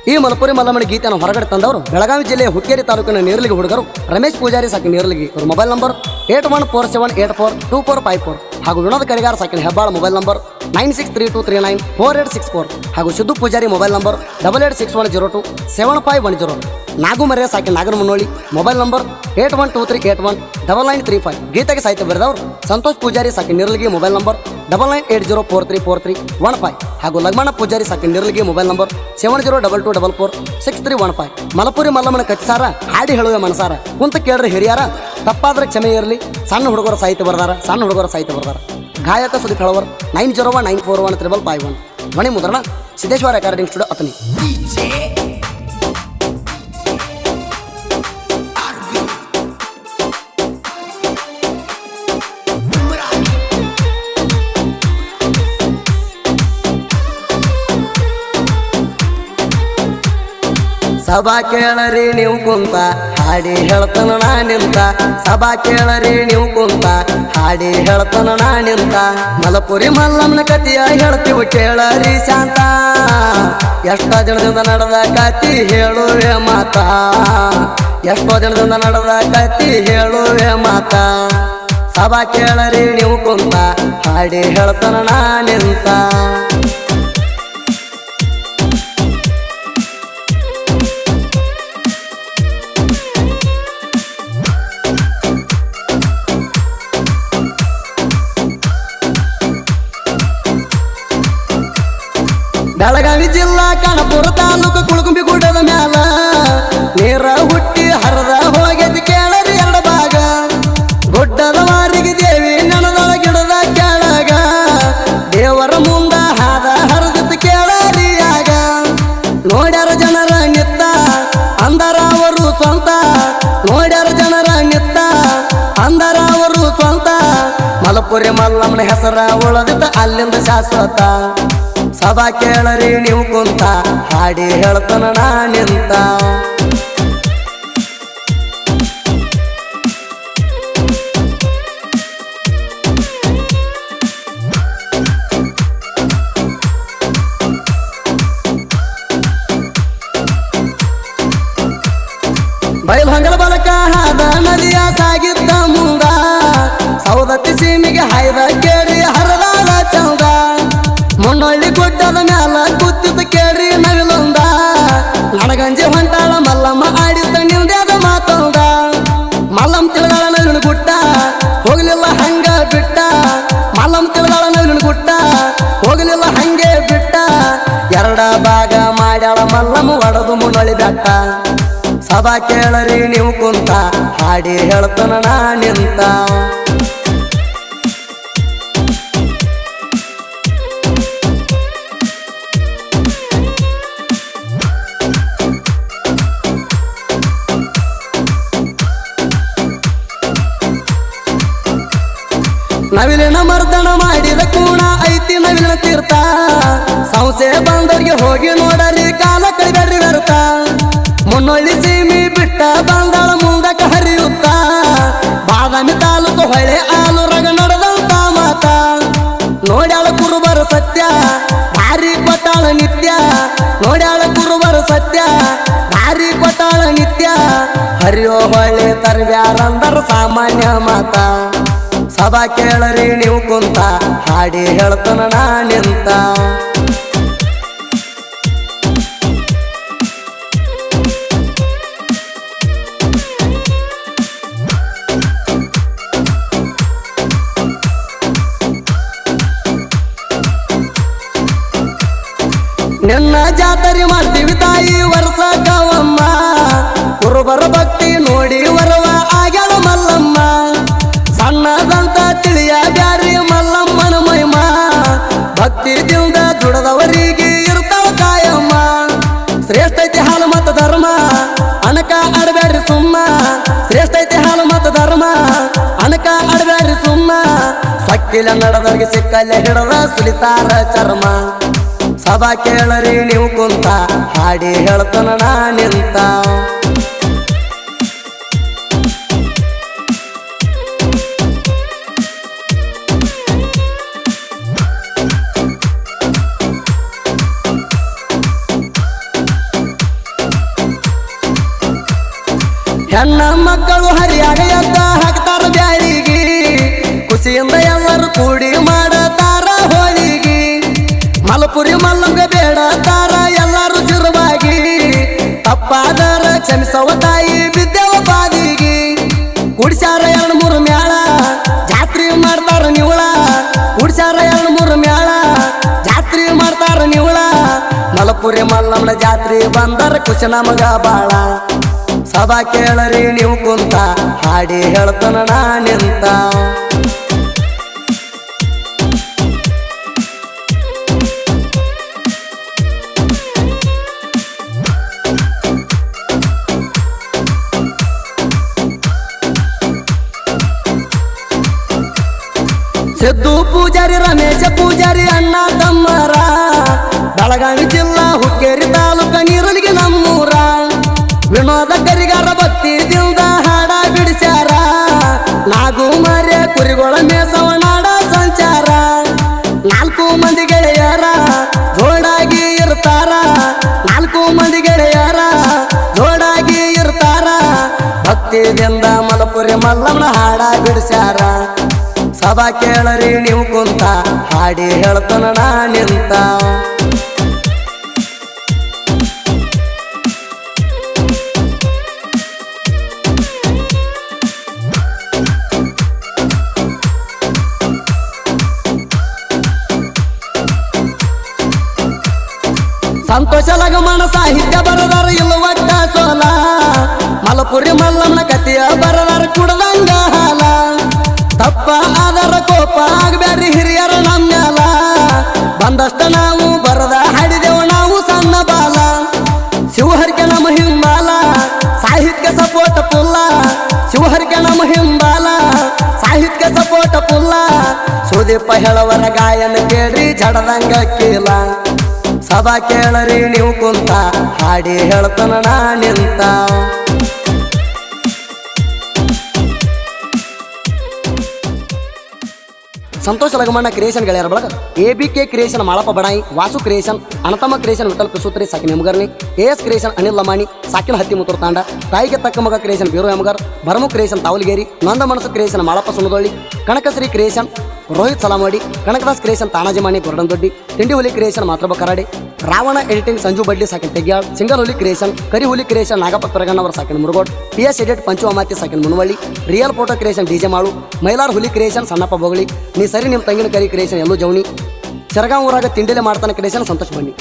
ಈ ಮಲಪುರಿ ಮಲ್ಲಮ್ಮನ ಗೀತೆಯನ್ನು ಹೊರಗಡೆ ತಂದವರು ಬೆಳಗಾವಿ ಜಿಲ್ಲೆಯ ಹುಕ್ಕೇರಿ ತಾಲೂಕಿನ ನೇರ್ಲಿಗಿ ಹುಡುಗರು ರಮೇಶ್ ಪೂಜಾರಿ ಸಾಕಿನ ನೇರ್ಲಿಗಿ. ಇವರು ಮೊಬೈಲ್ ನಂಬರ್ 8147842454 ಹಾಗೂ ವಿನೋದ್ ಕರಿಗಾರ ಸಾಕಿನ ಹೆಬ್ಬಾಳ ಮೊಬೈಲ್ ನಂಬರ್ 9632394864 ಹಾಗೂ ಸಿದ್ದು ಪೂಜಾರಿ ಮೊಬೈಲ್ ನಂಬರ್ 8861027510. ನಾಗುಮರ್ಯ ಸಾಕಿನ ನಾಗರ ಮುನ್ನೋಳಿ ಮೊಬೈಲ್ ನಂಬರ್ 8123819935. ಗೀತೆಗೆ ಸಾಹಿತ್ಯ ಬರೆದವರು ಸಂತೋಷ್ ಪೂಜಾರಿ ಸಾಕಿನ ನೇರ್ಲಿಗಿ ಮೊಬೈಲ್ ನಂಬರ್ 9980434315 ಹಾಗೂ ಲಗ್ಮಣ ಪೂಜಾರಿ ಸಾಕಿನ ನೇರ್ಲಿಗಿ ಮೊಬೈಲ್ ನಂಬರ್ 7022446315. ಮಲಪುರಿ ಮಲ್ಲಮ್ಮನ ಕಚ್ಚಾರ ಹಾಡಿ ಹೇಳುವ ಮನಸಾರ ಕುಂತ ಕೇಳ್ರಿ ಹಿರಿಯಾರ, ತಪ್ಪಾದ್ರೆ ಕ್ಷಮೆ ಇರಲಿ. ಸಣ್ಣ ಹುಡುಗರ ಸಾಹಿತ್ಯ ಬರ್ದಾರ ಗಾಯಕ ಸುದೀಪ್ ಹೇಳವರ್ 9019415551. ಧ್ವನಿ ಮುದ್ರಣ ಸಿದ್ದೇಶ್ವರ ರೆಕಾರ್ಡಿಂಗ್ ಸ್ಟುಡಿಯೋ ಅತನಿ. ಸಭಾ ಕೇಳರಿ ನೀವು ಕುಂತ ಹಾಡಿ ಹೇಳ್ತಾನ ನಾ ನಿಂತ. ಸಭಾ ಕೇಳರಿ ನೀವು ಕುಂತ ಹಾಡಿ ಹೇಳ್ತಾನ ನಾ ನಿಂತ. ಮಲಪುರಿ ಮಲ್ಲಮ್ಮನ ಕತಿಯ ಹೇಳ್ತೀವಿ ಕೇಳರಿ ಶಾಂತ. ಎಷ್ಟೋ ದಿನದಿಂದ ನಡೆದ ಕತಿ ಹೇಳುವೆ ಮಾತ. ಎಷ್ಟೋ ದಿನದಿಂದ ನಡೆದ ಕತಿ ಹೇಳುವೆ ಮಾತ. ಸಭಾ ಕೇಳರಿ ನೀವು ಕುಂತ ಹಾಡಿ ಹೇಳ್ತಾನ ನಾ ನಿಂತ. ಬೆಳಗಾವಿ ಜಿಲ್ಲಾ ಕಣಪುರ ತಾಲೂಕು ಕುಳಕುಂಬಿ ಗುಡ್ಡದ ಮ್ಯಾಲ ನೀರ ಹುಟ್ಟಿ ಹರದ ಹೋಗೈತಿ ಕೇಳರಿ ಎರಡು ಭಾಗ. ಗುಡ್ಡದ ಮಾರಿಗೆ ದೇವಿ ನೆನದಳ ಗಿಡದ ಕೆಳಗ. ದೇವರ ಮುಂದ ಹಾದ ಹರಿದಿತ್ತು ಕೇಳರಿ ಆಗ. ನೋಡ್ಯಾರ ಜನರ ನಿತ್ತ ಅಂದರ ಅವರು ಸ್ವಂತ. ನೋಡ್ಯಾರ ಜನರ ನಿತ್ತ ಅಂದರ ಅವರು ಸ್ವಂತ. ಮಲಪುರಿ ಮಲ್ಲಮ್ಮನ ಹೆಸರ ಉಳದಿತ್ತ ಅಲ್ಲಿಂದ ಶಾಶ್ವತ. ಸಭಾ ಕೇಳರಿ ನೀವು ಕುಂತ ಹಾಡಿ ಹೇಳ್ತಾನ ನಾ ನಿಂತ. ಬಯಲು ಹಂಗಲ ಬಲಕ ಹಾದ ನದಿಯ ಸಾಗಿದ್ದ ಮುಂದ. ಸೌದತ್ತಿ ಸೀಮಿಗೆ ಹಾಯ್ದ ಕೇಳಿ ಹರದಾದ ಚೌದ. ಮುನ್ನೊಳ್ಳಿ ಗುಡ್ಡದ ಮ್ಯಾಲ ಕೂತಿದ್ದ ಕೇಳ್ರಿ ನವಿಲೊಂದ. ನನಗಂಜಿ ಹೊಂಟಾಳ ಮಲ್ಲಮ್ಮ ಆಡಿದ್ದ ನಿಮ್ದೇದ ಮಾತೊಂದ. ಮಲ್ಲಮ್ಮ ತಿಳಿದಾಳ ನವಿಲಿನ ಗುಟ್ಟ ಹೋಗಲಿಲ್ಲ ಹಂಗ ಬಿಟ್ಟ. ಮಲ್ಲಮ್ಮ ತಿಳಿದಾಳ ನವಿಲಿನ ಗುಟ್ಟ ಹೋಗಲಿಲ್ಲ ಹಂಗೆ ಬಿಟ್ಟ. ಎರಡ ಭಾಗ ಮಾಡ್ಯಾಳ ಮಲ್ಲಮ್ಮ ಒಡದು ಮುನ್ನೊಳ್ಳಿ ಬೆಟ್ಟ. ಸಭಾ ಕೇಳರಿ ನೀವು ಕುಂತ ಹಾಡಿ ಹೇಳ್ತಾನ ನಾ ನಿಂತ. ನವಿಲಿನ ಮರ್ದನ ಮಾಡಿದ ಕೂಣ ಐತಿ ನವಿಲಿನ ತೀರ್ಥ. ಸಂಸೆ ಬಂದವ್ರಿಗೆ ಹೋಗಿ ನೋಡರಿ ಕಾಲ ಕೈಬೇಡ್ರಿ ವ್ಯರ್ಥ. ಮುನ್ನೊಳ್ಳಿ ಸೀಮಿ ಬಿಟ್ಟ ಬಂದಾಳ ಮುಂದಕ್ಕೆ ಹರಿಯುತ್ತ. ಬಾದಾಮಿ ತಾಲೂಕು ಹೊಳೆ ಆಲೂರಾಗ ನಡೆದಂತ ಮಾತ. ನೋಡ್ಯಾಳ ಕುರುಬರ ಸತ್ಯ ಭಾರಿ ಕೊಟ್ಟಾಳ ನಿತ್ಯ. ನೋಡ್ಯಾಳ ಕುರುಬರ ಸತ್ಯ ಭಾರಿ ಕೊಟ್ಟಾಳ ನಿತ್ಯ. ಹರಿಯೋ ಹೊಳೆ ತರಬ್ಯಾರಂದರ ಸಾಮಾನ್ಯ ಮಾತ. ಸಭಾ ಕೇಳರಿ ನೀವು ಕುಂತ ಹಾಡಿ ಹೇಳ್ತಾನ ನಾ ನಿಂತ. ನಿನ್ನ ಜಾತರಿ ಮಾಡ್ತೀವಿ ತಾಯಿ ವರ್ಷ ಕವಮ್ಮ. ಕುರುಬರ ಭಕ್ತಿ ನೋಡಿ ವರವ ಆಗ್ಯಾಳ ಮಲ್ಲಮ್ಮ. ಸಣ್ಣದಂತ ತಿಳಿಯ ಬ್ಯಾರಿ ಮಲ್ಲಮ್ಮನ ಮಹಿಮ. ಭಕ್ತಿದಿಂದ ದುಡದವರಿಗೆ ಇರ್ತಾವ ಕಾಯಮ್ಮ. ಶ್ರೇಷ್ಠೈತಿ ಹಾಲು ಮತ ಧರ್ಮ ಅನಕ ಅಡಬ್ಯಾಡ್ರಿ ಸುಮ್ಮ. ಶ್ರೇಷ್ಠೈತಿ ಹಾಲು ಮತ ಧರ್ಮ ಅನಕ ಅಡಬ್ಯಾಡ್ರಿ ಸುಮ್ಮ. ಸಕ್ಕಿಲ ನಡೆದವ್ರಿಗೆ ಸಿಕ್ಕಲ್ಲ ಹಿಡದ ಸುಲಿತಾರ ಚರ್ಮ. ಸಭಾ ಕೇಳರಿ ನೀವು ಕುಂತ ಹಾಡಿ ಹೇಳ್ತಾನ ನಾ ನಿಂತ. ಹೆಣ್ಣ ಮಕ್ಕಳು ಹರಿಯಾಗ ಎದ್ದ ಹಾಕ್ತಾರ ಬ್ಯಾಳಿಗಿ ಖುಷಿಯಿಂದ ಎಲ್ಲರೂ ಕೂಡಿ ಮಾಡತಾರ ಹೋಳಿಗಿ ಮಲಪುರಿ ಮಲ್ಲಂಗ ಬೇಡತಾರ ಎಲ್ಲರೂ ಸಿರುವಾಗಿ ತಪ್ಪಾದರ ಕ್ಷಮಿಸವ ತಾಯಿ ಬಿದ್ದೆವ ಬಾದಿಗಿ ಕುಡ್ಸ್ಯಾರ 2-3 ಮ್ಯಾಳ ಜಾತ್ರೆ ಮಾಡ್ತಾರ ನಿವಳ ಕುಡ್ಸ್ಯಾರ 2-3 ಮ್ಯಾಳ ಜಾತ್ರೆ ಮಾಡ್ತಾರ ನಿವಳ ಮಲಪುರಿ ಮಲ್ಲಮ್ಮನ ಜಾತ್ರೆ ಬಂದರ ಖುಷಿ ನಮಗ ಬಾಳ ಸಭಾ ಕೇಳರಿ ನೀವು ಕುಂತ ಹಾಡಿ ಹೇಳ್ತಾನ ನಾ ನಿಂತ ಸಿದ್ದು ಪೂಜಾರಿ ರಮೇಶ ಪೂಜಾರಿ ಅಣ್ಣ ತಮ್ಮರ ಬೆಳಗಾವಿ ಜಿಲ್ಲಾ ಹುಕ್ಕೇರಿ ತಾಲೂಕ ನೀರಲಿಗೆ ನಮ್ಮೂರ ವಿನೋದ ಕರಿಗಾರ ಭಕ್ತಿದಿಂದ ಹಾಡ ಬಿಡಿಸ್ಯಾರ ನಾಗು ಮರೆ ಕುರಿಗಳ ಮೇಸವನಾಡ ಸಂಚಾರ 4 ಮಂದಿ ಗೆಳೆಯರ ಜೋಡಾಗಿ ಇರ್ತಾರ 4 ಮಂದಿ ಗೆಳೆಯರ ಜೋಡಾಗಿ ಇರ್ತಾರ ಭಕ್ತಿದಿಂದ ಮಲಪುರಿ ಮಲ್ಲಮ್ಮನ ಹಾಡ ಬಿಡಿಸ್ಯಾರ ಸಭಾ ಕೇಳರಿ ನೀವು ಕುಂತ ಹಾಡಿ ಹೇಳ್ತಾನ ನಾ ನಿಂತ ಸಂತೋಷ ಲಗಮನ ಸಾಹಿತ್ಯ ಬರದಾರ ಇಲ್ಲ ಒಟ್ಟ ಸೋಲ ಮಲಪುರಿ ಮಲ್ಲಮ್ಮನ ಕಥೆಯ ಬರದಾರ ಕುಡದಂಗ ಹಾಲ ತಪ್ಪ ಆದರ ಕೋಪ ಆಗಬ್ಯಾರಿ ಹಿರಿಯರ ನಮ್ಯಾಲ ಬಂದಷ್ಟ ನಾವು ಬರದ ಹಾಡಿದೆವು ನಾವು ಸಣ್ಣ ಬಾಲ ಶಿವಹರಿಕೆ ನಮ್ಮ ಹಿಂಬಾಲ ಸಾಹಿತ್ಯ ಸಪೋಟ ಪುಲ್ಲ ಶಿವಹರಿಕೆ ನಮ್ಮ ಹಿಂಬಾಲ ಸಾಹಿತ್ಯ ಸಪೋಟ ಪುಲ್ಲ ಸುದೀಪ ಹೇಳವರ ಗಾಯನ ಕೇಳ್ರಿ ಜಡದಂಗ ಕೀಲ ಸಭಾ ಕೇಳರಿ ನೀವು ಕುಂತ ಹಾಡಿ ಹೇಳ್ತಾನ ನಾ ನಿಂತ ಸಂತೋಷ ಲಗಮಣ್ಣ ಕ್ರಿಯೇಷನ್ ಗೆಳೆಯರ ಬಳಗ ABK creation Malappa Badai Vasu creation Anathamma creation Vithal ಕಸೂತ್ರಿ ಸಾಕಿನ ಎಮಗರ್ನಿ AS ಕ್ರಿಯೇಷನ್ ಅನಿಲ್ ಲಮಾಣಿ ಸಾಕಿನ ಹತ್ತಿ ಮುತ್ತೂರು ತಾಂಡ ತಾಯಿಗೆ ತಕ್ಕ ಮಗ ಕ್ರಿಯೇಷನ್ ಬೀರು ಎಮಗರ್ ಭರಮು ಕ್ರಿಯೇಷನ್ ತಾವಲಗೇರಿ ನಂದ ಮನಸ್ಸು creation Malappa Sunadolli Kanakashri creation Rohit Salamadi Kanakadas creation ತಾಣಾಜಿಮಾನಿ ಗೊರಡಂದೊಡ್ಡಿ ತಿಂಡಿ ಹುಲಿ ಕ್ರಿಯೇಷನ್ ಮಾತ್ರಬ ಕರಾಡೆ ರಾವಣ ಎಡಿಟಿಂಗ್ ಸಂಜು ಬಡ್ಡಿ ಸಾಕಿನ ತೆಗ್ಯಾಳ್ ಸಿಂಗಲ್ ಹುಲಿ ಕ್ರಿಯೇಷನ್ ಕರಿ ಹುಲಿ ಕ್ರಿಯೇಷನ್ ನಾಗಪ್ಪ ಪೆರಗಣ್ಣವರ ಸಾಕಿನ ಮುರುಗೋಡ್ PS ಎಡಿಟ್ ಪಂಚು ಅಮಾತಿ ಸಾಕಿನ Munavalli real photo creation DJ Malu Mailar ಹುಲಿ ಕ್ರಿಯೇಷನ್ ಸಣ್ಣಪ್ಪ ಬೋಗಳಿ ನೀ ಸರಿ ನಿಮ್ಮ ತಂಗಿನ ಕರಿ ಕ್ರಿಯೇಷನ್ ಎಲ್ಲೂ ಜವನಿ ಸರಗಾಂವ್ ಊರಾಗ ತಿಂಡಿಲೆ ಮಾಡ್ತಾನೆ ಕ್ರಿಯೇಷನ್ ಸಂತೋಷ್ ಬನ್ನಿ